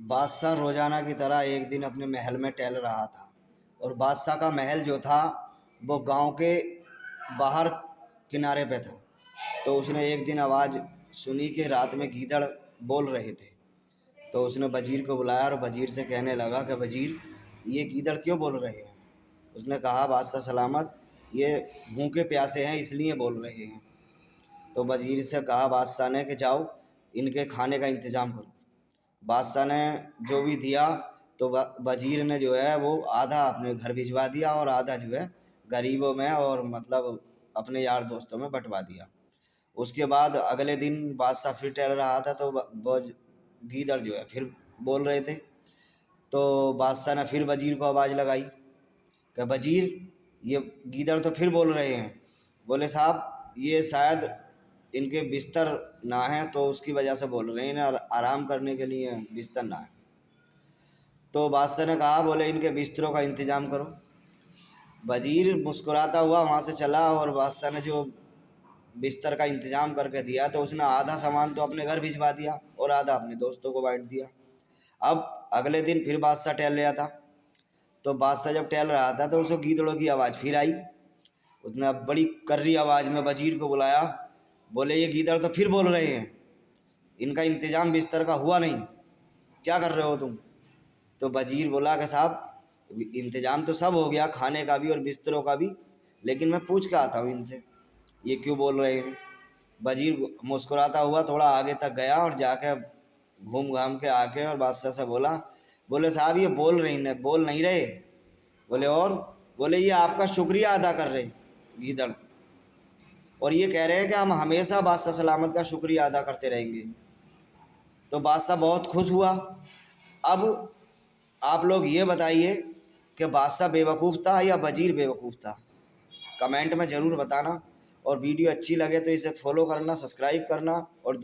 बादशाह रोजाना की तरह एक दिन अपने महल में टहल रहा था। और बादशाह का महल जो था वो गांव के बाहर किनारे पे था। तो उसने एक दिन आवाज़ सुनी कि रात में गीदड़ बोल रहे थे। तो उसने वजीर को बुलाया और वजीर से कहने लगा कि वजीर, ये गीदड़ क्यों बोल रहे हैं। उसने कहा, बादशाह सलामत, ये भूखे प्यासे हैं इसलिए बोल रहे हैं। तो वजीर से कहा बादशाह ने कि जाओ इनके खाने का इंतज़ाम करो। बादशाह ने जो भी दिया तो वजीर ने जो है वो आधा अपने घर भिजवा दिया और आधा जो है गरीबों में और मतलब अपने यार दोस्तों में बंटवा दिया। उसके बाद अगले दिन बादशाह फिर टहल रहा था तो वो गीदड़ जो है फिर बोल रहे थे। तो बादशाह ने फिर वजीर को आवाज़ लगाई कि वजीर, ये गीदड़ तो फिर बोल रहे हैं। बोले साहब, ये शायद इनके बिस्तर ना हैं तो उसकी वजह से बोल रहे हैं, इन्हें आराम करने के लिए बिस्तर ना है। तो बादशाह ने कहा, बोले इनके बिस्तरों का इंतज़ाम करो। वजीर मुस्कुराता हुआ वहाँ से चला और बादशाह ने जो बिस्तर का इंतज़ाम करके दिया तो उसने आधा सामान तो अपने घर भिजवा दिया और आधा अपने दोस्तों को बांट दिया। अब अगले दिन फिर बादशाह टहल रहा था। तो बादशाह जब टहल रहा था तो उसको गीदड़ों की आवाज़ फिर आई। उसने अब बड़ी कर्री आवाज़ में वजीर को बुलाया। बोले, ये गीदड़ तो फिर बोल रहे हैं, इनका इंतज़ाम बिस्तर का हुआ नहीं, क्या कर रहे हो तुम। तो वजीर बोला कि साहब, इंतज़ाम तो सब हो गया, खाने का भी और बिस्तरों का भी, लेकिन मैं पूछ के आता हूँ इनसे ये क्यों बोल रहे हैं। वजीर मुस्कुराता हुआ थोड़ा आगे तक गया और जाके घूम घाम के आके और बादशाह से बोला, बोले साहब, ये बोल नहीं रहे। बोले और? बोले ये आपका शुक्रिया अदा कर रहे गीदड़, और ये कह रहे हैं कि हम हमेशा बादशाह सलामत का शुक्रिया अदा करते रहेंगे। तो बादशाह बहुत खुश हुआ। अब आप लोग ये बताइए कि बादशाह बेवकूफ़ था या वजीर बेवकूफ़ था, कमेंट में ज़रूर बताना। और वीडियो अच्छी लगे तो इसे फॉलो करना, सब्सक्राइब करना और